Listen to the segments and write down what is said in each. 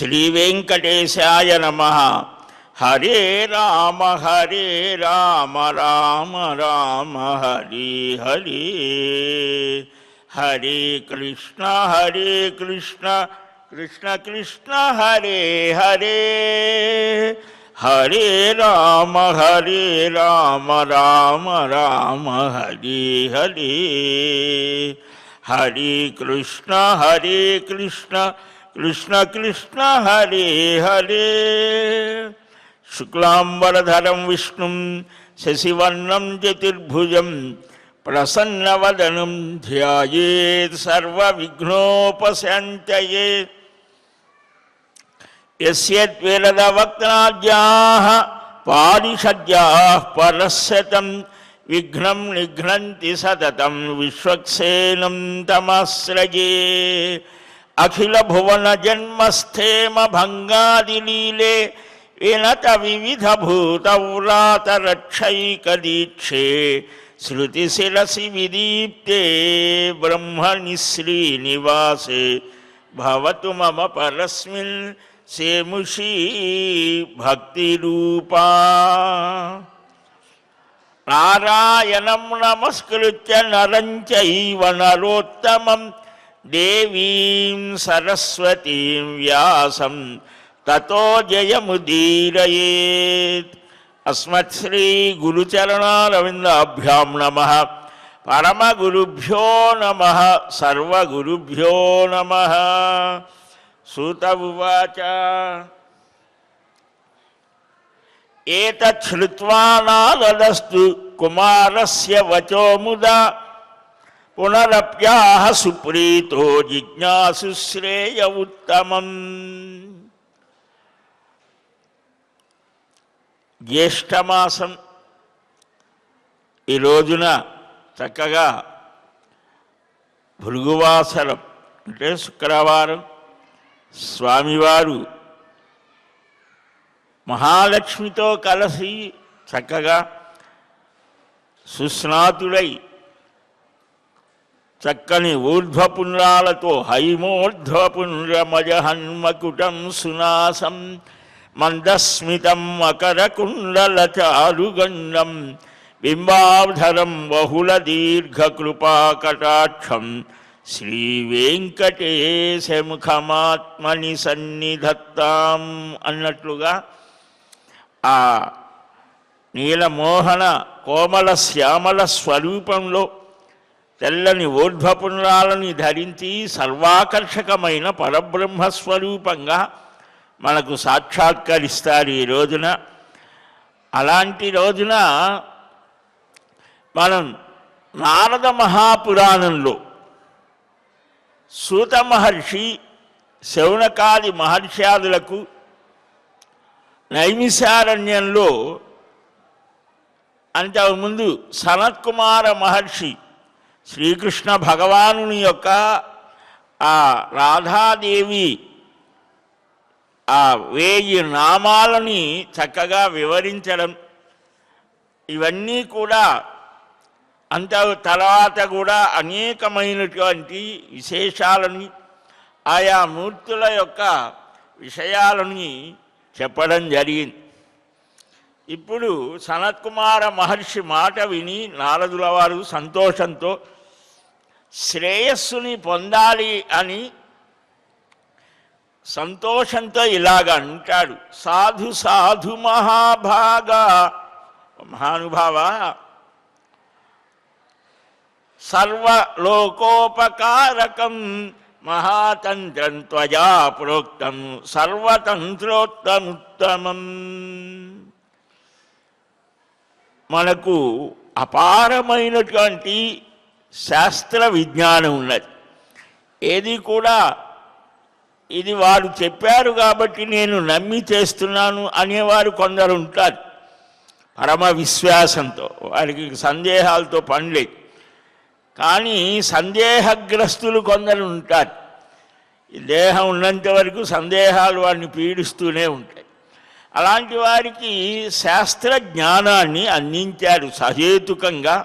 శ్రీవేంకటేశాయ నమః. హరే రామ రామ రామ హరే హరే, హరే కృష్ణ కృష్ణ కృష్ణ హరే హరే, హరే రామ రామ హరే హరే, హరే కృష్ణ కృష్ణ కృష్ణ హరే హరే. శుక్లాంబరధరం విష్ణుం శశివర్ణం చతుర్భుజం ప్రసన్నవదనం ధ్యాయేత్ సర్వవిఘ్నోపశాంతయే. యస్యద్విరదవక్త్రాద్యాః పారిషద్యాః పరస్యతం విఘ్నం నిఘ్నంతి సతతం విశ్వక్సేనం తమాశ్రయే. అఖిల భువన జన్మస్థేమ భంగాదిలీలే వినత వివిధ భూతవ్రాత రక్షైకదీక్షే శృతిశిరసి విదీప్తే బ్రహ్మణి శ్రీనివాసే భవతు మమ పరస్మిన్ సేముషీ భక్తిరూపా. నారాయణం నమస్కృత్య నరం చైవ నరోత్తమం దేవీం సరస్వతీం వ్యాసం తతో జయముదీరయేత్. అస్మత్ శ్రీ గురుచరణారవిందాభ్యాం నమః. పరమగురుభ్యో నమః. సర్వగురుభ్యో నమః. సూత ఉవాచ ఏతత్ శ్రుత్వా నారదస్తు కుమారస్య వచో ముదా పునరప్యాహ సుప్రీతో జిజ్ఞాసు శ్రేయ ఉత్తమం. జ్యేష్ఠమాసం ఈ రోజున చక్కగా భృగువాసరం అంటే శుక్రవారం స్వామివారు మహాలక్ష్మితో కలిసి చక్కగా సుస్నాతుడై చక్కని ఊర్ధ్వపుండ్రాలతో హైమోర్ధ్వపుండ్రమజహన్మకుటం సునాసం మందస్మితం మకరకుండలచారుగండం బింబాధరం బహుళ దీర్ఘకృపాకటాక్షం శ్రీవేంకటేశముఖమాత్మని సన్నిధత్తాం అన్నట్లుగా ఆ నీలమోహన కోమల శ్యామల స్వరూపంలో తెల్లని ఊర్ధ్వపుండ్రాలని ధరించి సర్వాకర్షకమైన పరబ్రహ్మస్వరూపంగా మనకు సాక్షాత్కరిస్తారు ఈ రోజున. అలాంటి రోజున మనం నారద మహాపురాణంలో సూత మహర్షి శౌనకాది మహర్ష్యాదులకు నైమిషారణ్యంలో అంతకుముందు సనత్కుమార మహర్షి శ్రీకృష్ణ భగవానుని యొక్క ఆ రాధాదేవి ఆ 1000 నామాలని చక్కగా వివరించడం, ఇవన్నీ కూడా అంత తర్వాత కూడా అనేకమైనటువంటి విశేషాలని ఆయా మూర్తుల యొక్క విషయాలని చెప్పడం జరిగింది. ఇప్పుడు సనత్కుమార మహర్షి మాట విని నారదుల వారు సంతోషంతో శ్రేయస్సుని పొందాలి అని సంతోషంతో ఇలాగ అంటాడు. సాధు సాధు మహాభాగా, మహానుభావ, సర్వలోకోపకారకం మహాతంత్రం త్వయా ప్రోక్తం సర్వతంత్రోత్తముత్తమం. మనకు అపారమైనటువంటి శాస్త్ర విజ్ఞానం ఉన్నది. ఏది కూడా ఇది వారు చెప్పారు కాబట్టి నేను నమ్మి చేస్తున్నాను అనేవారు కొందరు ఉంటారు. పరమ విశ్వాసంతో వారికి సందేహాలతో పనిలేదు. కానీ సందేహగ్రస్తులు కొందరు ఉంటారు. ఈ దేహం ఉన్నంత వరకు సందేహాలు వారిని పీడిస్తూనే ఉంటాయి. అలాంటి వారికి శాస్త్ర జ్ఞానాన్ని అందించారు సహేతుకంగా,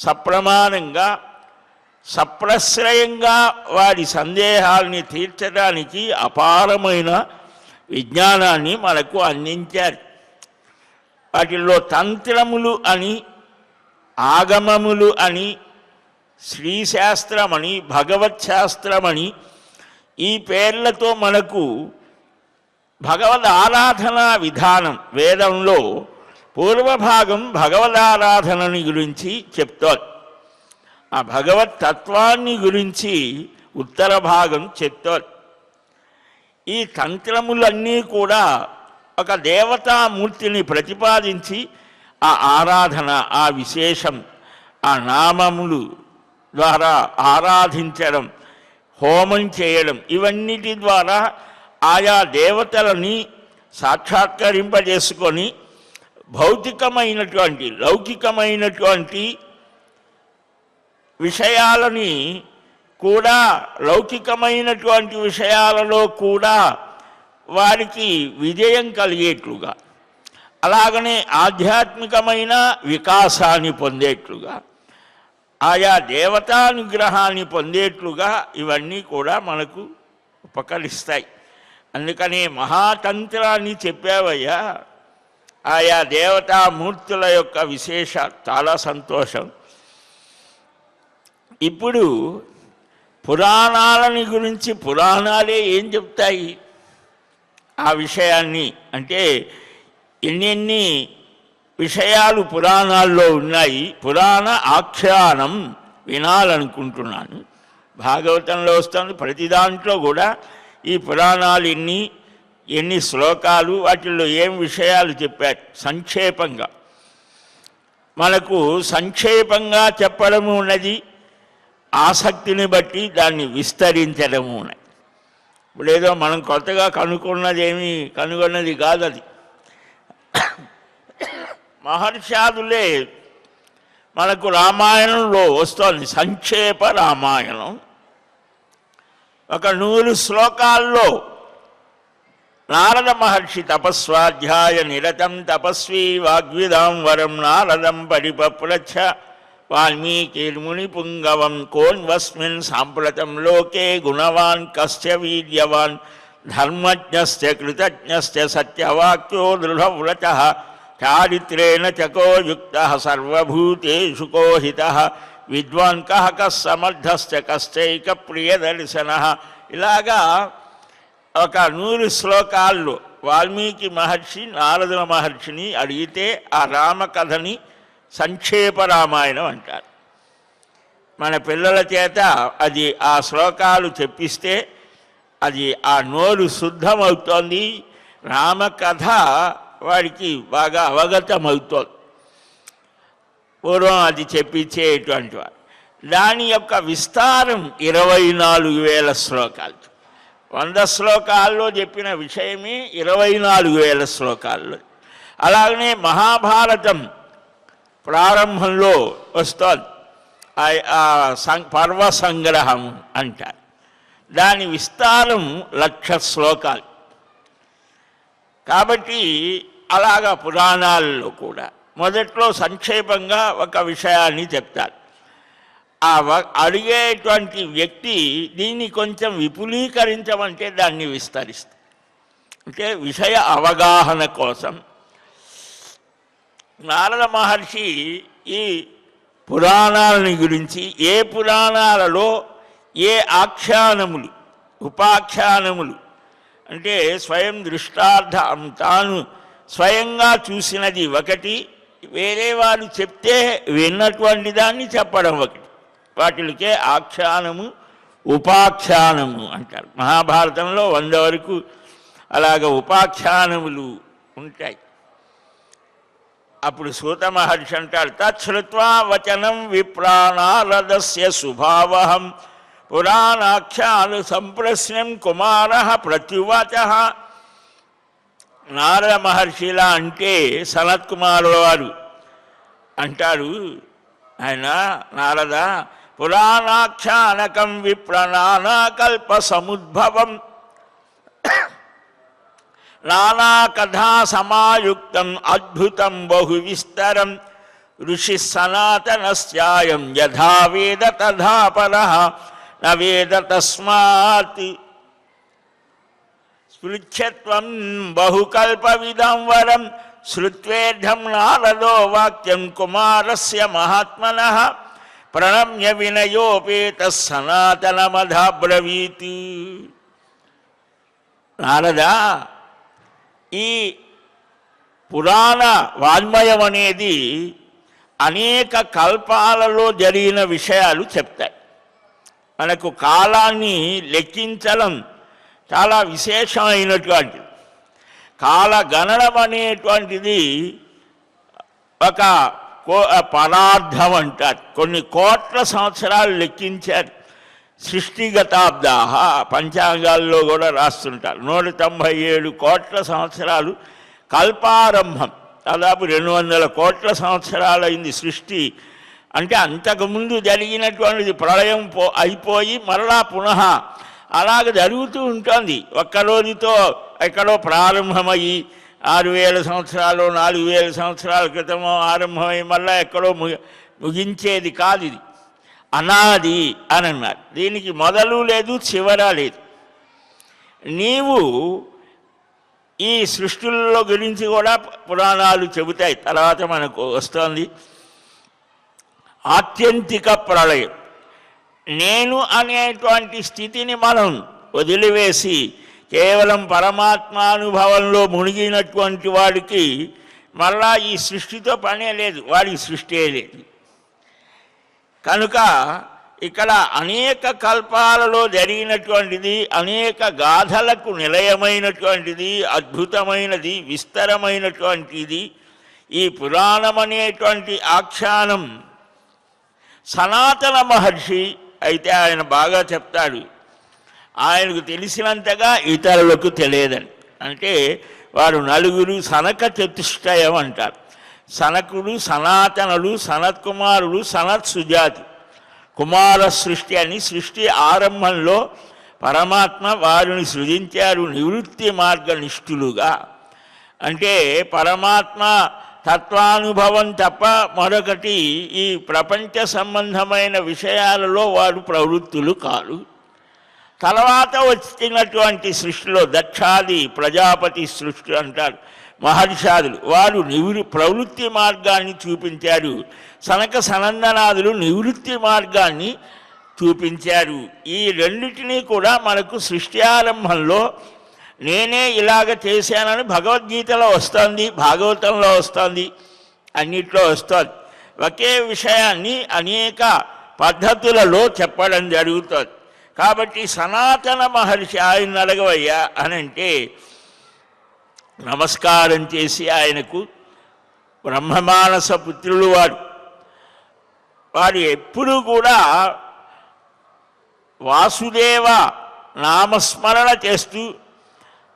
సప్రమాణంగా. సప్రశ్రయంగా వారి సందేహాల్ని తీర్చడానికి అపారమైన విజ్ఞానాన్ని మనకు అందించారు. వాటిల్లో తంత్రములు అని, ఆగమములు అని, శ్రీశాస్త్రమని, భగవత్ శాస్త్రమని ఈ పేర్లతో మనకు భగవద్ ఆరాధనా విధానం వేదంలో పూర్వభాగం భగవదారాధనని గురించి చెప్తోంది. ఆ భగవత్ తత్వాన్ని గురించి ఉత్తర భాగం చెప్తోంది. ఈ తంత్రములన్నీ కూడా ఒక దేవతామూర్తిని ప్రతిపాదించి ఆ ఆరాధన, ఆ విశేషం, ఆ నామములు ద్వారా ఆరాధించడం, హోమం చేయడం, ఇవన్నిటి ద్వారా ఆయా దేవతలని సాక్షాత్కరింపజేసుకొని భౌతికమైనటువంటి, లౌకికమైనటువంటి విషయాలని కూడా, లౌకికమైనటువంటి విషయాలలో కూడా వారికి విజయం కలిగేట్లుగా, అలాగనే ఆధ్యాత్మికమైన వికాసాన్ని పొందేట్లుగా, ఆయా దేవతానుగ్రహాన్ని పొందేట్లుగా ఇవన్నీ కూడా మనకు ఉపకరిస్తాయి. అందుకనే మహాతంత్రాన్ని చెప్పావయ్యా, ఆయా దేవతామూర్తుల యొక్క విశేష, చాలా సంతోషం. ఇప్పుడు పురాణాలని గురించి, పురాణాలే ఏం చెప్తాయి ఆ విషయాన్ని అంటే, ఎన్నెన్ని విషయాలు పురాణాల్లో ఉన్నాయి. పురాణ ఆఖ్యానం వినాలనుకుంటున్నాను. భాగవతంలో వస్తుంది, ప్రతి దాంట్లో కూడా ఈ పురాణాలు ఎన్ని శ్లోకాలు, వాటిల్లో ఏం విషయాలు చెప్పారు సంక్షేపంగా. మనకు సంక్షేపంగా చెప్పడము ఉన్నది, ఆసక్తిని బట్టి దాన్ని విస్తరించడము ఉన్నది. ఇప్పుడు ఏదో మనం కొత్తగా కనుగొన్నది కాదు అది. మహర్షాదులే మనకు రామాయణంలో వస్తోంది, సంక్షేప రామాయణం. ఒక 100 శ్లోకాల్లో నారద మహర్షి తపస్వాధ్యాయ నిరతం తపస్వీ వాగ్విదాం వరం నారదం పరిపప్రచ్ఛ వాల్మీకిర్ముని పుంగవం కోన్వస్మిన్ సాంప్రతం లోకే గుణవాన్ కస్య వీర్యవాన్ ధర్మజ్ఞస్య కృతజ్ఞస్య సత్యవాక్యో దృఢవ్రతః చారిత్రేణ చకో యుక్తః సర్వభూతేషు కోహితః విద్వాన్ కః సమర్థశ్చ కశ్చైక ప్రియదర్శనః. ఇలాగా ఒక 100 శ్లోకాల్లో వాల్మీకి మహర్షి నారదుల మహర్షిని అడిగితే ఆ రామకథని సంక్షేప రామాయణం అంటారు. మన పిల్లల చేత అది ఆ శ్లోకాలు చెప్పిస్తే అది ఆ నోరు శుద్ధమవుతోంది, రామకథ వాడికి బాగా అవగతమవుతోంది. పూర్వం అది చెప్పించేటువంటి వారు. దాని యొక్క విస్తారం 24,000 శ్లోకాలు. 100 శ్లోకాల్లో చెప్పిన విషయమే 24,000 శ్లోకాల్లో. అలాగనే మహాభారతం ప్రారంభంలో వస్తోంది, పర్వ సంగ్రహం అంటారు. దాని విస్తారం 1,00,000 శ్లోకాలు. కాబట్టి అలాగా పురాణాల్లో కూడా మొదట్లో సంక్షేపంగా ఒక విషయాన్ని చెప్తారు. ఆ అడిగేటువంటి వ్యక్తి దీన్ని కొంచెం విపులీకరించమంటే దాన్ని విస్తరిస్తారు. అంటే విషయ అవగాహన కోసం నారద మహర్షి ఈ పురాణాలని గురించి, ఏ పురాణాలలో ఏ ఆఖ్యానములు, ఉపాఖ్యానములు అంటే స్వయం దృష్టార్థం, తాను స్వయంగా చూసినది ఒకటి, వేరే వారు చెప్తే విన్నటువంటి దాన్ని చెప్పడం ఒకటి. వాటికే ఆఖ్యానము, ఉపాఖ్యానము అంటారు. మహాభారతంలో 100 వరకు అలాగ ఉపాఖ్యానములు ఉంటాయి. అప్పుడు సూత మహర్షి అంటారు, తచ్చుత్వా వచనం విప్రాణారదస్య శుభావహం పురాణాఖ్యాను సంప్రశ్నం కుమార ప్రత్యువాచ. నారద మహర్షిలా అంటే సనత్కుమారుల వారు అంటారు, ఆయన నారద, పురాణాఖ్యానకం విప్రనానాకల్ప సముద్భవం నానా కథా సమాయుక్తం అద్భుతం బహు విస్తరం ఋషి సనాతనస్యాయం యథా వేద తథా పరః న వేద తస్మాత్ స్పృచ్ఛత్వం బహుకల్పవిదం వరం శ్రుత్వేద్ధం నారదో వాక్యం కుమారస్య మహాత్మనః ప్రణమ్య వినయోపేత సనాతనమధాబ్రవీత్. నారదా, ఈ పురాణ వాజ్మయం అనేది అనేక కల్పాలలో జరిగిన విషయాలు చెప్తాయి. మనకు కాలాన్ని లెక్కించడం చాలా విశేషమైనటువంటిది. కాలగణనం అనేటువంటిది ఒక పరార్థం అంటారు. కొన్ని కోట్ల సంవత్సరాలు లెక్కించారు. సృష్టిగతాబ్దాహ పంచాంగాల్లో కూడా రాస్తుంటారు. 197 కోట్ల సంవత్సరాలు కల్పారంభం. దాదాపు 200 కోట్ల సంవత్సరాలైంది సృష్టి. అంటే అంతకుముందు జరిగినటువంటిది ప్రళయం అయిపోయి మరలా పునః అలాగ జరుగుతూ ఉంటుంది. ఒక్క రోజుతో ఎక్కడో ప్రారంభమయ్యి 6000 సంవత్సరాలు 4000 సంవత్సరాల క్రితమో ఆరంభమై మళ్ళీ ఎక్కడో ముగించేది కాదు. ఇది అనాది అని అన్నారు. దీనికి మొదలు లేదు, చివర లేదు. నీవు ఈ సృష్టిల్లో గురించి కూడా పురాణాలు చెబుతాయి. తర్వాత మనకు వస్తుంది ఆత్యంతిక ప్రళయం. నేను అనేటువంటి స్థితిని మనం వదిలివేసి కేవలం పరమాత్మానుభవంలో మునిగినటువంటి వాడికి మళ్ళా ఈ సృష్టితో పనే లేదు, వాడికి సృష్టియే లేదు. కనుక ఇక్కడ అనేక కల్పాలలో జరిగినటువంటిది, అనేక గాథలకు నిలయమైనటువంటిది, అద్భుతమైనది, విస్తరమైనటువంటిది ఈ పురాణం అనేటువంటి ఆఖ్యానం. సనాతన మహర్షి అయితే ఆయన బాగా చెప్తాడు, ఆయనకు తెలిసినంతగా ఇతరులకు తెలియదని. అంటే వారు నలుగురు సనక చతుష్టయం అంటారు. సనకుడు, సనాతనుడు, సనత్కుమారుడు, సనత్ సుజాతి. కుమార సృష్టి అని సృష్టి ఆరంభంలో పరమాత్మ వారిని సృజించారు నివృత్తి మార్గనిష్ఠులుగా. అంటే పరమాత్మ తత్వానుభవం తప్ప మరొకటి ఈ ప్రపంచ సంబంధమైన విషయాలలో వారు ప్రవృత్తులు కాదు. తర్వాత వచ్చినటువంటి సృష్టిలో దక్షాది ప్రజాపతి సృష్టి అంటారు మహర్షాదులు, వారు ప్రవృత్తి మార్గాన్ని చూపించారు. సనక సనందనాదులు నివృత్తి మార్గాన్ని చూపించారు. ఈ రెండింటినీ కూడా మనకు సృష్టి ఆరంభంలో నేనే ఇలాగ చేశానని భగవద్గీతలో వస్తుంది, భాగవతంలో వస్తుంది, అన్నిట్లో వస్తుంది. ఒకే విషయాన్ని అనేక పద్ధతులలో చెప్పడం జరుగుతుంది. కాబట్టి సనాతన మహర్షి ఆయన అడగవయ్యా అని అంటే నమస్కారం చేసి ఆయనకు బ్రహ్మమానస పుత్రులు వారు ఎప్పుడూ కూడా వాసుదేవ నామస్మరణ చేస్తూ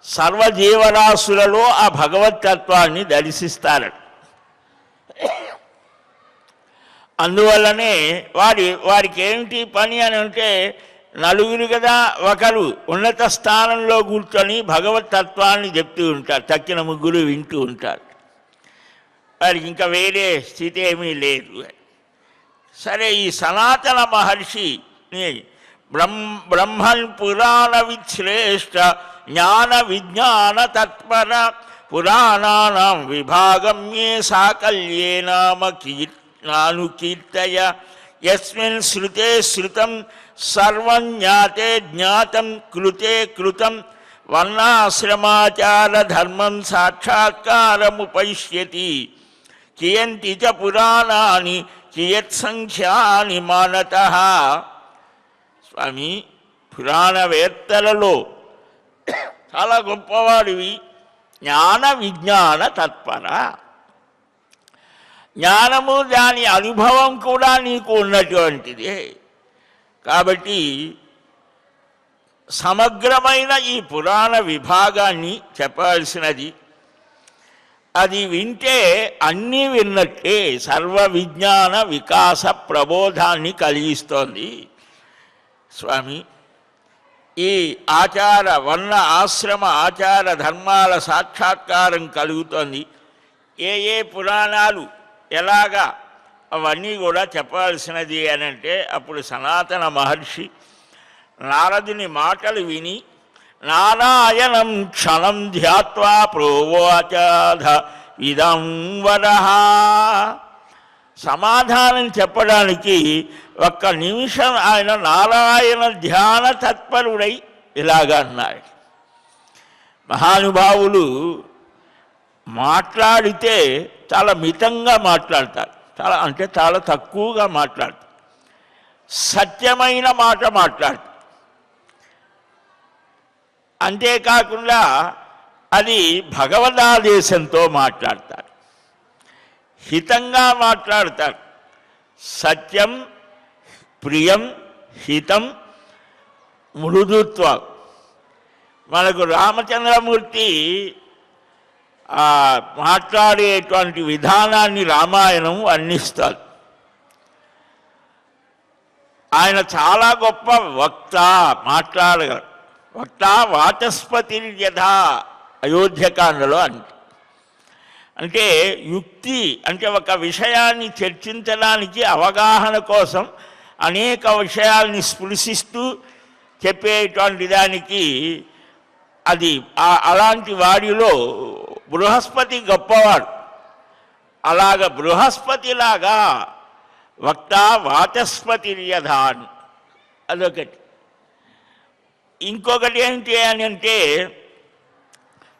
సర్వజీవరాశులలో ఆ భగవతత్వాన్ని దర్శిస్తారట. అందువల్లనే వారికి ఏమిటి పని అని అంటే, నలుగురు కదా, ఒకరు ఉన్నత స్థానంలో కూర్చొని భగవతత్వాన్ని చెప్తూ ఉంటారు, తక్కిన ముగ్గురు వింటూ ఉంటారు. వారికి ఇంకా వేరే స్థితి ఏమీ లేదు. సరే, ఈ సనాతన మహర్షిని బ్రహ్మన్ పురాణ విశ్రేష్ట జ్ఞాన విజ్ఞాన తత్పర పురాణానాం విభాగమ్యే సాకల్యే నాను కీర్తయ యస్మిన్ శృతే శృతం సర్వం జ్ఞాతే జ్ఞాతం కృతే కృతం వర్ణాశ్రమాచార ధర్మం సాక్షాత్కారముపైష్యతి కియంతి చ పురాణాని కియత్ సంఖ్యాని మానతః. స్వామి, పురాణవేత్తలలో చాలా గొప్పవాడివి, జ్ఞాన విజ్ఞాన తత్పర. జ్ఞానము దాని అనుభవం కూడా నీకు ఉన్నటువంటిదే. కాబట్టి సమగ్రమైన ఈ పురాణ విభాగాన్ని చెప్పాల్సినది. అది వింటే అన్నీ విన్నట్టే సర్వ విజ్ఞాన వికాస ప్రబోధాన్ని కలిగిస్తోంది. స్వామి, ఈ ఆచార వర్ణ ఆశ్రమ ఆచార ధర్మాల సాక్షాత్కారం కలుగుతోంది. ఏ పురాణాలు ఎలాగా అవన్నీ కూడా చెప్పాల్సినది అని అంటే అప్పుడు సనాతన మహర్షి నారదుని మాటలు విని నారాయణం క్షణం ధ్యాత్వా ప్రోవాచాధ ఇదం వరః. సమాధానం చెప్పడానికి ఒక్క నిమిషం ఆయన నారాయణ ధ్యాన తత్పరుడై ఇలాగా అన్నాడు. మహానుభావులు మాట్లాడితే చాలా మితంగా మాట్లాడతారు, చాలా తక్కువగా మాట్లాడతారు, సత్యమైన మాట మాట్లాడతారు. అంతేకాకుండా అది భగవదాదేశంతో మాట్లాడతారు, హితంగా మాట్లాడతారు. సత్యం, ప్రియం, హితం, మృదుత్వం. మనకు రామచంద్రమూర్తి మాట్లాడేటువంటి విధానాన్ని రామాయణం వర్ణిస్తారు. ఆయన చాలా గొప్ప వక్త, మాట్లాడగలరు. వక్త వాచస్పతిర్యథా అయోధ్యకాండలో అంటే యుక్తి అంటే ఒక విషయాన్ని చర్చించడానికి అవగాహన కోసం అనేక విషయాల్ని స్పృశిస్తూ చెప్పేటువంటి దానికి అది అలాంటి వాడిలో బృహస్పతి గొప్పవాడు. అలాగ బృహస్పతిలాగా వక్త వాచస్పతిర్యథాన్ అదొకటి. ఇంకొకటి ఏంటి అని అంటే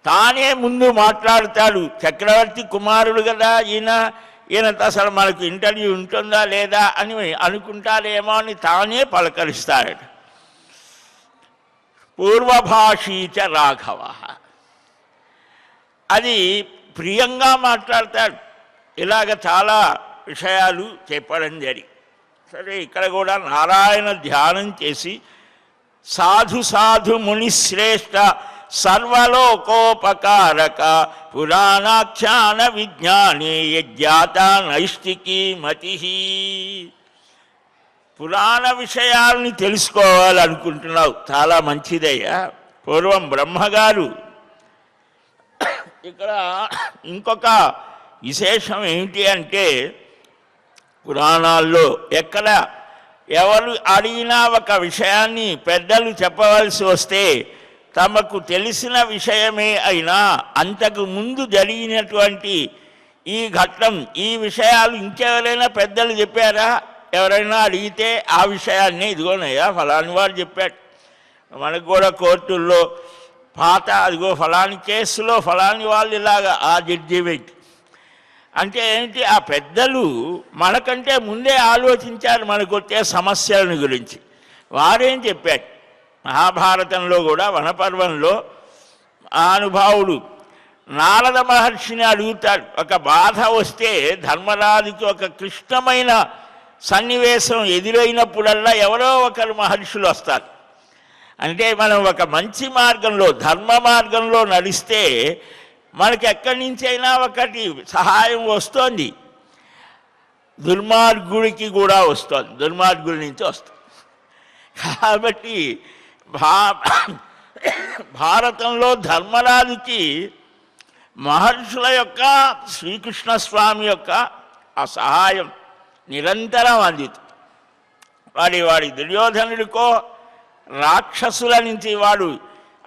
తానే ముందు మాట్లాడతాడు. చక్రవర్తి కుమారుడు కదా ఈయనతో అసలు మనకు ఇంటర్వ్యూ ఉంటుందా లేదా అని అనుకుంటారేమో అని తానే పలకరిస్తాడు. పూర్వభాషీచ రాఘవ, అది ప్రియంగా మాట్లాడతాడు. ఇలాగ చాలా విషయాలు చెప్పడం జరిగి సరే ఇక్కడ కూడా నారాయణ ధ్యానం చేసి సాధు సాధు మునిశ్రేష్ఠ సర్వలోకోపకారక పురాణాఖ్యాన విజ్ఞానే యజ్ఞాత నైష్టికీ మతి. పురాణ విషయాల్ని తెలుసుకోవాలనుకుంటున్నావు, చాలా మంచిదయ్యా. పూర్వం బ్రహ్మగారు ఇక్కడ ఇంకొక విశేషం ఏంటి అంటే పురాణాల్లో ఎక్కడ ఎవరు అడిగినా ఒక విషయాన్ని పెద్దలు చెప్పవలసి వస్తే తమకు తెలిసిన విషయమే అయినా అంతకు ముందు జరిగినటువంటి ఈ ఘట్టం ఈ విషయాలు ఇంకెవరైనా పెద్దలు చెప్పారా? ఎవరైనా అడిగితే ఆ విషయాన్ని ఇదిగోనయ్యా ఫలాని వాడు చెప్పాడు. మనకు కూడా కోర్టుల్లో పాత అదిగో ఫలాని కేసులో ఫలాని వాళ్ళు ఇలాగా ఆ జడ్జిమెంట్ అంటే ఏంటి, ఆ పెద్దలు మనకంటే ముందే ఆలోచించారు మనకు వచ్చే సమస్యలను గురించి. వారేం చెప్పారు మహాభారతంలో కూడా వనపర్వంలో అనుభావుడు నారద మహర్షిని అడుగుతాడు. ఒక బాధ వస్తే ధర్మరాజుకి ఒక క్లిష్టమైన సన్నివేశం ఎదురైనప్పుడల్లా ఎవరో ఒకరు మహర్షులు వస్తారు. అంటే మనం ఒక మంచి మార్గంలో ధర్మ మార్గంలో నడిస్తే మనకి ఎక్కడి నుంచైనా ఒకటి సహాయం వస్తుంది. దుర్మార్గుడికి కూడా వస్తుంది, దుర్మార్గుడి నుంచి వస్తుంది. కాబట్టి భారతంలో ధర్మరాజుకి మహర్షుల యొక్క శ్రీకృష్ణ స్వామి యొక్క ఆ సహాయం నిరంతరం అందుతుంది. వాడి దుర్యోధనుడికో రాక్షసుల నుంచి వాడు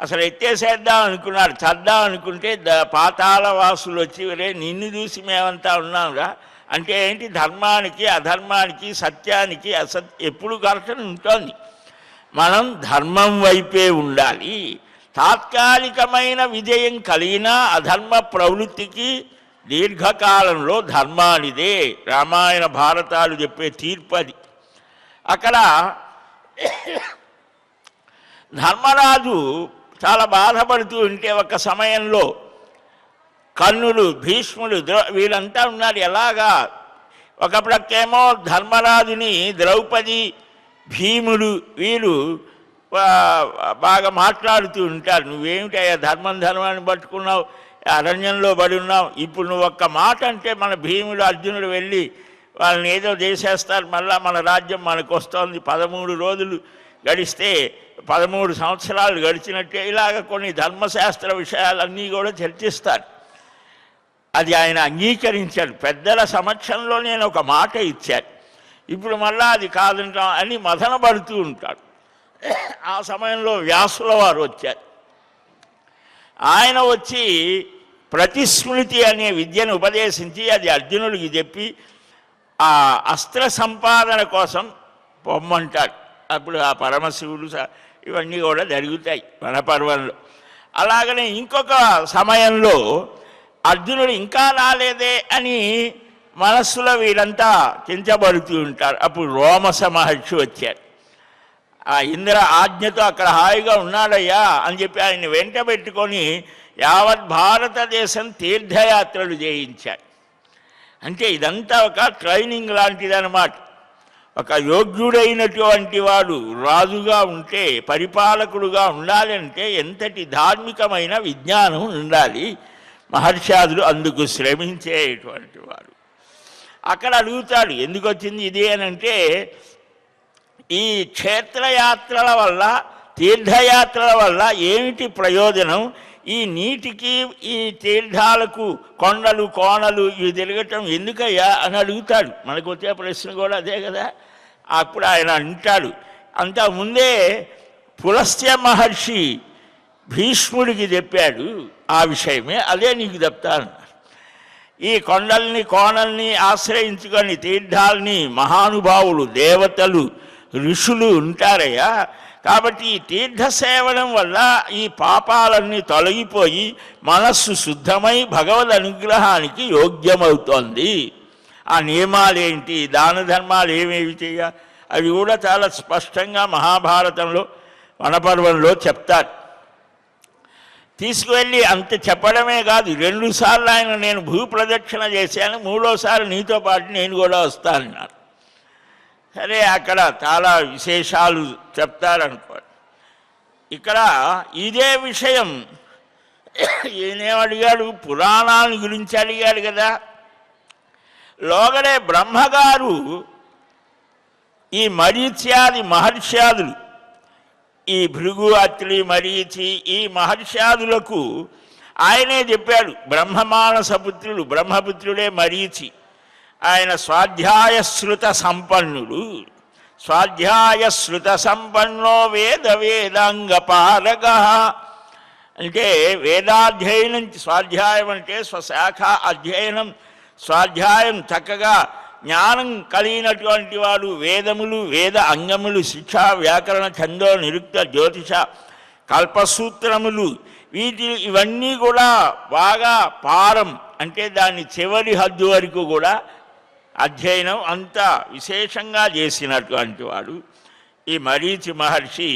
అసలు ఎత్తేసేద్దాం అనుకున్నాడు, చద్దాం అనుకుంటే పాతాళ వాసులు వచ్చి రే నిన్ను చూసి మేమంతా ఉన్నాంరా అంటే ఏంటి, ధర్మానికి అధర్మానికి సత్యానికి ఎప్పుడు ఘర్షణ ఉంటుంది. మనం ధర్మం వైపే ఉండాలి. తాత్కాలికమైన విజయం కలిగిన అధర్మ ప్రవృత్తికి దీర్ఘకాలంలో ధర్మానిదే. రామాయణ భారతాలు చెప్పే తీర్పది. అక్కడ ధర్మరాజు చాలా బాధపడుతూ ఉంటే ఒక సమయంలో కర్ణుడు, భీష్ముడు, వీళ్ళంతా ఉన్నారు. ఎలాగా ఒకప్పుడకేమో ధర్మరాజుని ద్రౌపది, భీముడు వీళ్ళు బాగా మాట్లాడుతూ ఉంటారు. నువ్వేమిటయ్యా ధర్మాన్ని పట్టుకున్నావు, అరణ్యంలో పడి ఉన్నావు, ఇప్పుడు నువ్వు ఒక్క మాట అంటే మన భీముడు అర్జునుడు వెళ్ళి వాళ్ళని ఏదో చేసేస్తారు, మళ్ళీ మన రాజ్యం మనకు వస్తుంది. 13 రోజులు గడిస్తే 13 సంవత్సరాలు గడిచినట్టే. ఇలాగ కొన్ని ధర్మశాస్త్ర విషయాలన్నీ కూడా చర్చిస్తారు. అది ఆయన అంగీకరించాడు. పెద్దల సమక్షంలో నేను ఒక మాట ఇచ్చాను, ఇప్పుడు మళ్ళా అది కాదంటాం అని మదన పడుతూ ఉంటాడు. ఆ సమయంలో వ్యాసుల వారు వచ్చారు. ఆయన వచ్చి ప్రతిస్మృతి అనే విద్యను ఉపదేశించి అది అర్జునుడికి చెప్పి ఆ అస్త్ర సంపాదన కోసం పొమ్మంటాడు. అప్పుడు ఆ పరమశివుడు ఇవన్నీ కూడా జరుగుతాయి వనపర్వంలో. అలాగనే ఇంకొక సమయంలో అర్జునుడు ఇంకా రాలేదే అని మనస్సులో వీరంతా కించబడుతూ ఉంటారు. అప్పుడు రోమస మహర్షి వచ్చాడు. ఆ ఇంద్ర ఆజ్ఞతో అక్కడ హాయిగా ఉన్నాడయ్యా అని చెప్పి ఆయన్ని వెంట పెట్టుకొని యావత్ భారతదేశం తీర్థయాత్రలు చేయించాడు. అంటే ఇదంతా ఒక ట్రైనింగ్ లాంటిదన్నమాట. ఒక యోగ్యుడైనటువంటి వాడు రాజుగా ఉంటే, పరిపాలకుడుగా ఉండాలంటే ఎంతటి ధార్మికమైన విజ్ఞానం ఉండాలి. మహర్షాదులు అందుకు శ్రమించేటువంటి వాడు. అక్కడ అడుగుతాడు, ఎందుకు వచ్చింది ఇది అని అంటే, ఈ క్షేత్రయాత్రల వల్ల, తీర్థయాత్రల వల్ల ఏమిటి ప్రయోజనం? ఈ నీటికి, ఈ తీర్థాలకు, కొండలు కోణలు ఇవి తిరగటం ఎందుకయ్యా అని అడుగుతాడు. మనకు వచ్చే ప్రశ్న కూడా అదే కదా. అప్పుడు ఆయన అంటాడు, అంతకుముందే పులస్త్య మహర్షి భీష్ముడికి చెప్పాడు ఆ విషయమే, అదే నీకు చెప్తాను. ఈ కొండల్ని కోణల్ని ఆశ్రయించుకొని తీర్థాలని మహానుభావులు, దేవతలు, ఋషులు ఉంటారయ్యా. కాబట్టి ఈ తీర్థ సేవనం వల్ల ఈ పాపాలన్నీ తొలగిపోయి మనస్సు శుద్ధమై భగవద్ అనుగ్రహానికి యోగ్యమవుతోంది. ఆ నియమాలేంటి, దాన ధర్మాలు ఏమేమి చేయాలి అవి కూడా చాలా స్పష్టంగా మహాభారతంలో వనపర్వంలో చెప్తారు. తీసుకువెళ్ళి అంత చెప్పడమే కాదు, 2 సార్లు ఆయన నేను భూప్రదక్షిణ చేశాను, 3వసారి నీతో పాటు నేను కూడా వస్తానన్నారు. సరే, అక్కడ చాలా విశేషాలు చెప్తారనుకోండి. ఇక్కడ ఇదే విషయం ఈయనేం అడిగాడు, పురాణాల గురించి అడిగాడు కదా. లోగడే బ్రహ్మగారు ఈ మరీచ్యాది మహర్ష్యాదులు, ఈ భృగు, అత్రి, మరీచి, ఈ మహర్ష్యాదులకు ఆయనే చెప్పాడు. బ్రహ్మమానసపుత్రుడు, బ్రహ్మపుత్రుడే మరీచి. ఆయన స్వాధ్యాయశ్రుత సంపన్నుడు. స్వాధ్యాయశ్రుత సంపన్నో వేద వేదాంగపారగ. అంటే వేదాధ్యయనం, స్వాధ్యాయం అంటే స్వశాఖ అధ్యయనం, స్వాధ్యాయం చక్కగా జ్ఞానం కలిగినటువంటి వాడు. వేదములు, వేద అంగములు, శిక్ష, వ్యాకరణ, ఛందో, నిరుక్త, జ్యోతిష, కల్పసూత్రములు, ఇవన్నీ కూడా బాగా పారం అంటే దాని చివరి హద్దు వరకు కూడా అధ్యయనం అంతా విశేషంగా చేసినటువంటి వాడు ఈ మరీచి మహర్షి.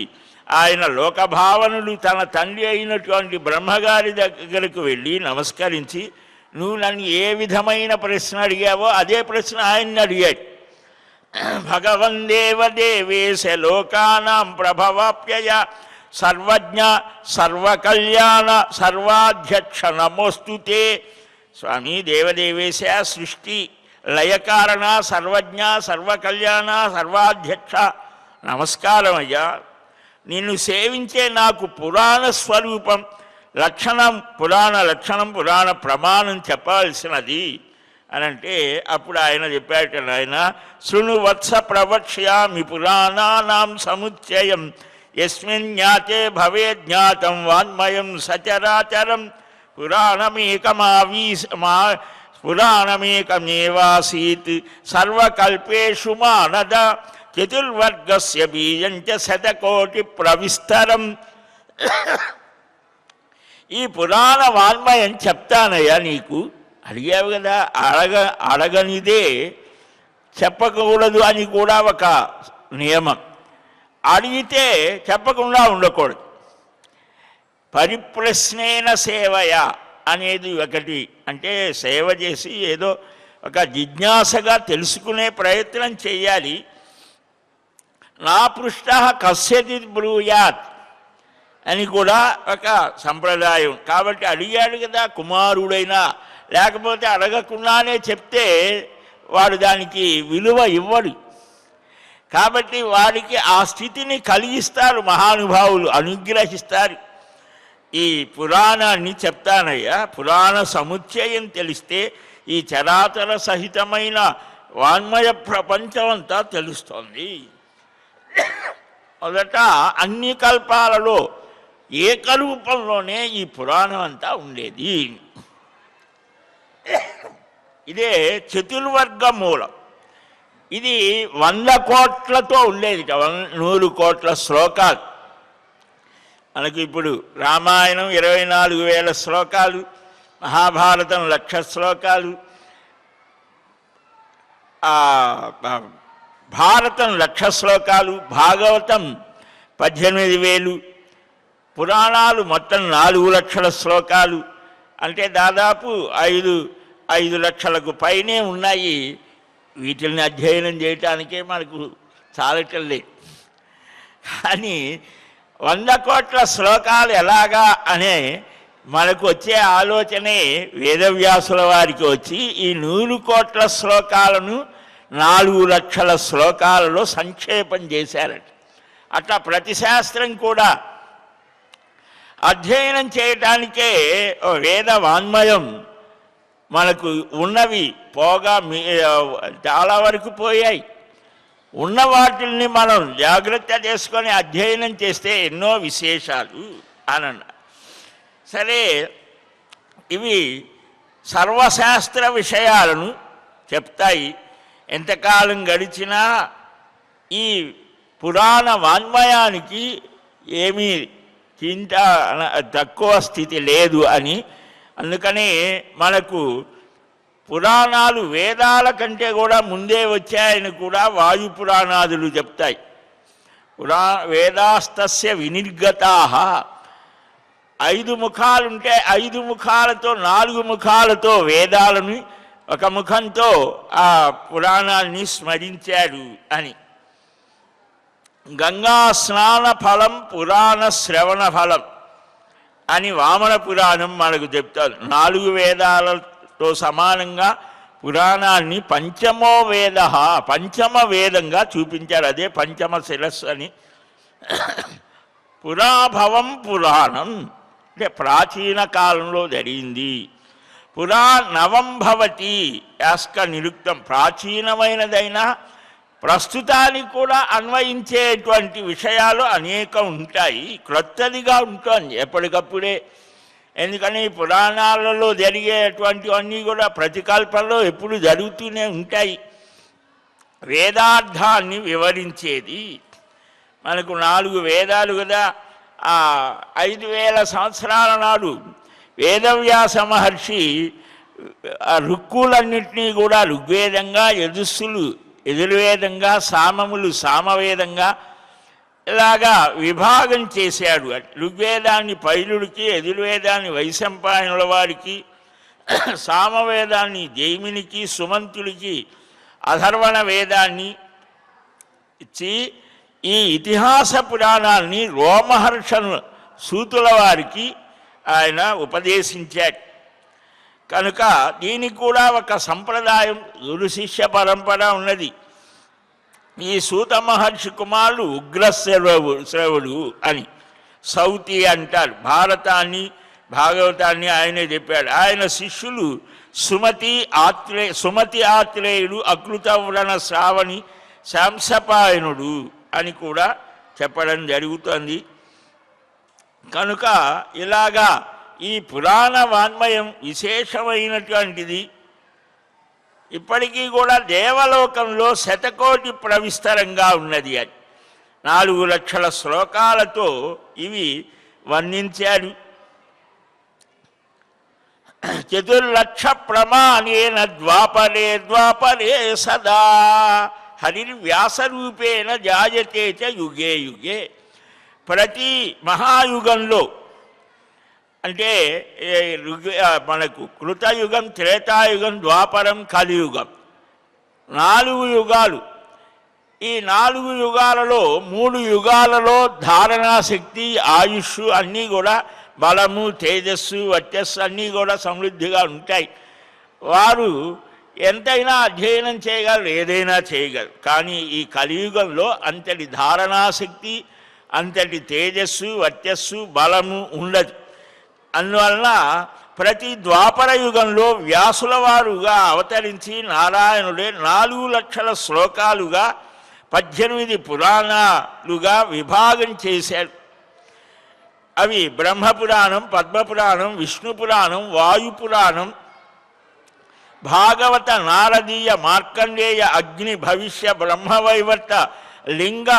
ఆయన లోకభావనుడు తన తండ్రి అయినటువంటి బ్రహ్మగారి దగ్గరకు వెళ్ళి నమస్కరించి, నువ్వు నన్ను ఏ విధమైన ప్రశ్న అడిగావో అదే ప్రశ్న ఆయన్ని అడిగాడు. భగవన్ దేవదేవేశ లోకానాం ప్రభవాప్యయ సర్వజ్ఞ సర్వకళ్యాణ సర్వాధ్యక్ష నమోస్తుతే. స్వామి దేవదేవేశ, సృష్టి లయకారణ, సర్వజ్ఞ సర్వకళ్యాణ సర్వాధ్యక్ష, నమస్కారం అయ్యా. నిన్ను సేవించే నాకు పురాణ స్వరూపం, లక్షణం, పురాణ లక్షణం, పురాణ ప్రమాణం చెప్పాల్సినది అని అంటే అప్పుడు ఆయన చెప్పాట, ఆయన శృణు వత్స ప్రవక్ష్యామి పురాణానాం సముచ్చయం యస్మిన్ జ్ఞాతే భవే జ్ఞాతం వాన్మయం సచరాచరం పురాణమేకమేవాసీత్ సర్వకల్పేషు మానద చతుర్వర్గస్య బీజం చ శతకోటి ప్రవిస్తరం. ఈ పురాణ వాన్మయం చెప్తానయ్యా నీకు. అడిగావు కదా, అడగనిదే చెప్పకూడదు అని కూడా ఒక నియమం. అడిగితే చెప్పకుండా ఉండకూడదు. పరిప్రశ్నేన సేవయ అనేది ఒకటి. అంటే సేవ చేసి ఏదో ఒక జిజ్ఞాసగా తెలుసుకునే ప్రయత్నం చేయాలి. నా పృష్ట కస్యచిత్ బ్రూయాత్ అని కూడా ఒక సంప్రదాయం. కాబట్టి అడిగాడు కదా కుమారుడైనా, లేకపోతే అడగకుండానే చెప్తే వాడు దానికి విలువ ఇవ్వడు. కాబట్టి వాడికి ఆ స్థితిని కలిగిస్తారు మహానుభావులు, అనుగ్రహిస్తారు. ఈ పురాణాన్ని చెప్తానయ్యా. పురాణ సముచ్చయం తెలిస్తే ఈ చరాచర సహితమైన వాన్మయ ప్రపంచం అంతా తెలుస్తోంది. మొదట అన్ని కల్పాలలో ఏకరూపంలోనే ఈ పురాణం అంతా ఉండేది. ఇదే చతుర్వర్గ మూలం. ఇది 100 కోట్లతో ఉండేది, 100 కోట్ల శ్లోకాలు. మనకు ఇప్పుడు రామాయణం 24,000 శ్లోకాలు, మహాభారతం 1,00,000 శ్లోకాలు, భారతం 1,00,000 శ్లోకాలు, భాగవతం 18,000, పురాణాలు మొత్తం 4,00,000 శ్లోకాలు. అంటే దాదాపు 5 లక్షలకు పైనే ఉన్నాయి. వీటిని అధ్యయనం చేయటానికే మనకు చాలటం లేదు. కానీ 100 కోట్ల శ్లోకాలు ఎలాగా అనే మనకు వచ్చే ఆలోచనే వేదవ్యాసుల వారికి వచ్చి ఈ 100 కోట్ల శ్లోకాలను 4 లక్షల శ్లోకాలలో సంక్షేపం చేశారట. అట్లా ప్రతి శాస్త్రం కూడా అధ్యయనం చేయటానికే వేద వాన్మయం మనకు ఉన్నవి పోగా చాలా వరకు పోయాయి. ఉన్న వాటిల్ని మనం జాగ్రత్త చేసుకొని అధ్యయనం చేస్తే ఎన్నో విశేషాలు అన్న. సరే, ఇవి సర్వశాస్త్ర విషయాలను చెప్తాయి. ఎంతకాలం గడిచినా ఈ పురాణ వాన్మయానికి ఏమీ తక్కువ స్థితి లేదు అని. అందుకని మనకు పురాణాలు వేదాల కంటే కూడా ముందే వచ్చాయని కూడా వాయు పురాణాదులు చెప్తాయి. వేదాస్తస్య వినిర్గతాః. 5 ముఖాలుంటే 5 ముఖాలతో 4 ముఖాలతో వేదాలను, ఒక ముఖంతో ఆ పురాణాన్ని స్మరించాడు అని. గంగా స్నాన ఫలం పురాణ శ్రవణ ఫలం అని వామన పురాణం మనకు చెప్తారు. 4 వేదాలతో సమానంగా పురాణాన్ని పంచమో వేద, పంచమ వేదంగా చూపించారు. అదే పంచమ శిరస్సు అని. పురాభవం పురాణం అంటే ప్రాచీన కాలంలో జరిగింది. పురా నవం భవతి యాస్క నిరుక్తం. ప్రాచీనమైనదైనా ప్రస్తుతానికి కూడా అన్వయించేటువంటి విషయాలు అనేకం ఉంటాయి. క్రొత్తదిగా ఉంటుంది ఎప్పటికప్పుడే. ఎందుకని పురాణాలలో జరిగేటువంటివన్నీ కూడా ప్రతికల్పనలో ఎప్పుడు జరుగుతూనే ఉంటాయి. వేదార్థాన్ని వివరించేది మనకు 4 వేదాలు కదా. 5,000 సంవత్సరాల నాడు వేదవ్యాస మహర్షి రుక్కులన్నింటినీ కూడా ఋగ్వేదంగా, యజుస్సులు యజుర్వేదంగా, సామములు సామవేదంగా ఇలాగా విభాగం చేశాడు. ఋగ్వేదాన్ని పైలుడికి, యజుర్వేదాన్ని వైశంపాయనుల వారికి, సామవేదాన్ని జైమినికి, సుమంతుడికి, అధర్వణ వేదాన్ని ఇచ్చి ఈ ఇతిహాస పురాణాన్ని రోమహర్షను సూతుల వారికి ఆయన ఉపదేశించాడు. కనుక దీనికి కూడా ఒక సంప్రదాయం, గురు శిష్య పరంపర ఉన్నది. ఈ సూత మహర్షి కుమారుడు ఉగ్రశ్రవుడు అని సౌతి అంటారు. భారతాన్ని భాగవతాన్ని ఆయనే చెప్పాడు. ఆయన శిష్యులు సుమతి ఆత్రేయుడు, అకృతవ్రణ శ్రావణి, శాంసపాయనుడు అని కూడా చెప్పడం జరుగుతుంది. కనుక ఇలాగా ఈ పురాణ వాన్మయం విశేషమైనటువంటిది. ఇప్పటికీ కూడా దేవలోకంలో శతకోటి ప్రవిస్తరంగా ఉన్నది అని 4 లక్షల శ్లోకాలతో ఇవి వర్ణించాడు. 4 లక్ష ప్రమాణేన ద్వాపరే సదా హరిర్వ్యాసరూపేణ జాయతే చ యుగే యుగే. ప్రతి మహాయుగంలో అంటే మనకు కృతయుగం, త్రేతాయుగం, ద్వాపరం, కలియుగం 4 యుగాలు. ఈ 4 యుగాలలో 3 యుగాలలో ధారణాశక్తి, ఆయుష్ అన్నీ కూడా బలము, తేజస్సు, వర్చస్సు అన్నీ కూడా సమృద్ధిగా ఉంటాయి. వారు ఎంతైనా అధ్యయనం చేయగలరు, ఏదైనా చేయగలరు. కానీ ఈ కలియుగంలో అంతటి ధారణాశక్తి, అంతటి తేజస్సు, వర్చస్సు, బలము ఉండదు. అందువల్ల ప్రతి ద్వాపర యుగంలో వ్యాసుల వారుగా అవతరించి నారాయణుడే 4 లక్షల శ్లోకాలుగా 18 పురాణాలుగా విభాగం చేశాడు. అవి బ్రహ్మపురాణం, పద్మపురాణం, విష్ణుపురాణం, వాయుపురాణం, భాగవత, నారదీయ, మార్కండేయ, అగ్ని, భవిష్య, బ్రహ్మవైవర్త, లింగ,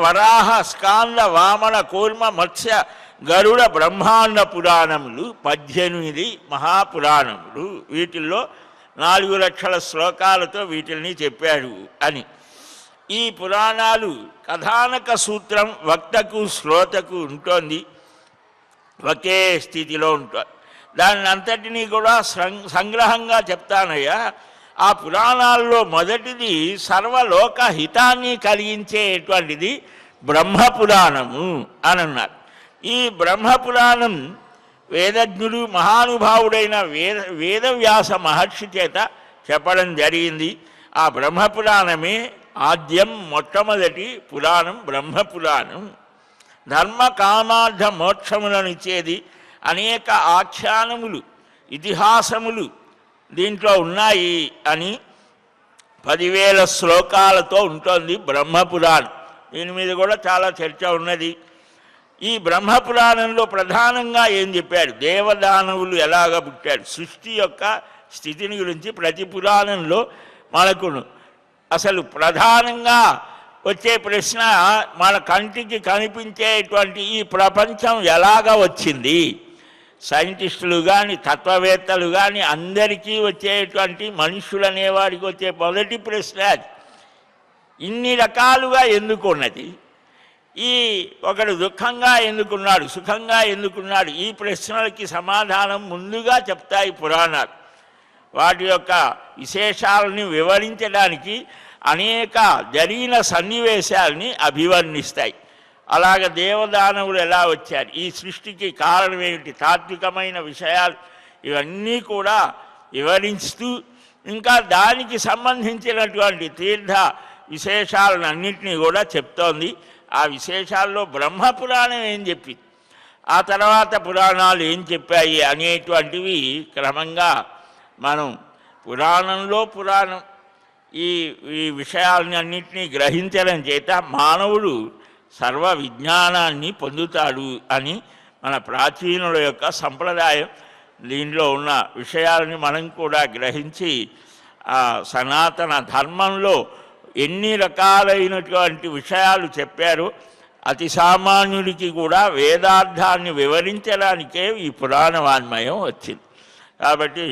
వరాహ, స్కాంద, వామన, కూర్మ, మత్స్య, గరుడ, బ్రహ్మాండ పురాణములు 18 మహాపురాణములు. వీటిల్లో 4 లక్షల శ్లోకాలతో వీటిని చెప్పాడు అని. ఈ పురాణాలు కథానక సూత్రం వక్తకు శ్రోతకు ఉంటుంది, ఒకే స్థితిలో ఉంటుంది. దాన్ని అంతటినీ కూడా సంగ్రహంగా చెప్తానయ్యా. ఆ పురాణాల్లో మొదటిది సర్వలోక హితాన్ని కలిగించేటువంటిది బ్రహ్మపురాణము అని అన్నారు. ఈ బ్రహ్మపురాణం వేదజ్ఞుడు మహానుభావుడైన వేదవ్యాస మహర్షి చేత చెప్పడం జరిగింది. ఆ బ్రహ్మపురాణమే ఆద్యం, మొట్టమొదటి పురాణం బ్రహ్మపురాణం. ధర్మ కామార్థ మోక్షములను ఇచ్చేది. అనేక ఆఖ్యానములు, ఇతిహాసములు దీంట్లో ఉన్నాయి అని 10,000 శ్లోకాలతో ఉంటుంది బ్రహ్మపురాణం. దీని మీద కూడా చాలా చర్చ ఉన్నది. ఈ బ్రహ్మపురాణంలో ప్రధానంగా ఏం చెప్పాడు, దేవదానవులు ఎలాగ పుట్టాడు, సృష్టి యొక్క స్థితిని గురించి ప్రతి పురాణంలో మనకు అసలు ప్రధానంగా వచ్చే ప్రశ్న, మన కంటికి కనిపించేటువంటి ఈ ప్రపంచం ఎలాగ వచ్చింది. సైంటిస్టులు కానీ తత్వవేత్తలు కానీ అందరికీ వచ్చేటువంటి, మనుషులు అనేవాడికి వచ్చే మొదటి ప్రశ్న అది. ఇన్ని రకాలుగా ఎందుకున్నది, ఈ ఒకడు దుఃఖంగా ఎందుకున్నాడు, సుఖంగా ఎందుకున్నాడు, ఈ ప్రశ్నలకి సమాధానం ముందుగా చెప్తాయి పురాణాలు. వాటి యొక్క విశేషాలని వివరించడానికి అనేక జరిగిన సన్నివేశాలని అభివర్ణిస్తాయి. అలాగ దేవదానవులు ఎలా వచ్చారు, ఈ సృష్టికి కారణం ఏమిటి, తాత్వికమైన విషయాలు ఇవన్నీ కూడా వివరిస్తూ, ఇంకా దానికి సంబంధించినటువంటి తీర్థ విశేషాలను అన్నింటినీ కూడా చెప్తోంది. ఆ విశేషాల్లో బ్రహ్మపురాణం ఏం చెప్పింది, ఆ తర్వాత పురాణాలు ఏం చెప్పాయి అనేటువంటివి క్రమంగా మనం పురాణంలో పురాణం ఈ విషయాలని అన్నింటినీ గ్రహించడం చేత మానవుడు సర్వ విజ్ఞానాన్ని పొందుతాడు అని మన ప్రాచీనుల యొక్క సంప్రదాయం. దీనిలో ఉన్న విషయాలని మనం కూడా గ్రహించి ఆ సనాతన ధర్మంలో ఎన్ని రకాలైనటువంటి విషయాలు చెప్పారో అతి సామాన్యుడికి కూడా వేదార్థాన్ని వివరించడానికే ఈ పురాణ వాన్మయం వచ్చింది. కాబట్టి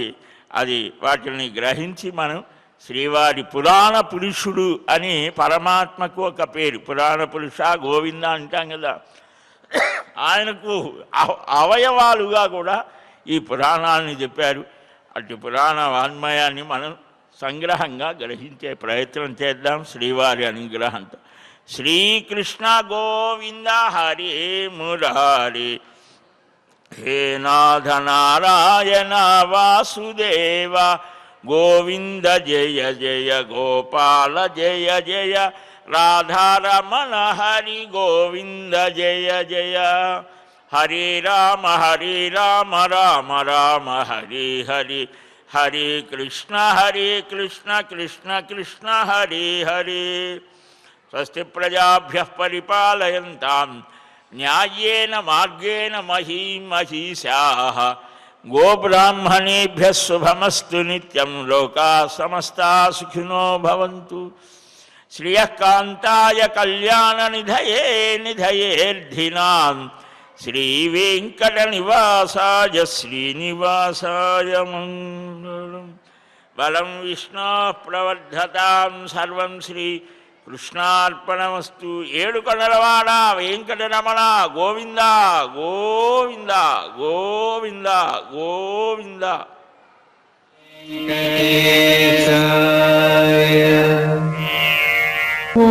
అది వాటిని గ్రహించి మనం శ్రీవారి పురాణ పురుషుడు అని పరమాత్మకు ఒక పేరు, పురాణ పురుష గోవింద అంటాం కదా. ఆయనకు అవయవాలుగా కూడా ఈ పురాణాలని చెప్పారు. అటు పురాణ వాన్మయాన్ని మనం సంగ్రహంగా గ్రహించే ప్రయత్నం చేద్దాం శ్రీవారి అనుగ్రహంతో. శ్రీకృష్ణ గోవింద హరే మురారి, హే నాథ నారాయణ వాసుదేవ, గోవింద జయ జయ గోపాల జయ జయ, రాధారమణ హరి గోవింద జయ జయ. హరే రామ రామ రామ హరే హరి, హరే కృష్ణ కృష్ణ కృష్ణ హరే హరే. స్వస్తి ప్రజాభ్యః పరిపాలయంతాం న్యాయేన మార్గేణ మహీం మహీశాః. గోబ్రాహ్మణేభ్యः శుభమస్తు నిత్యం. లోకాः సమస్తాः సుఖినో భవంతు. శ్రియః కాంతాయ కళ్యాణ నిధయే నిధయేర్థినాం. శ్రీవేంకటనివాసాయ శ్రీనివాసాయ మంగళం. బలం విష్ణోః ప్రవర్ధతాం సర్వం శ్రీ కృష్ణార్పణమస్తు. ఏడుకొండలవాడ వెంకటరమణ గోవింద గోవింద గోవింద గోవింద. ఓ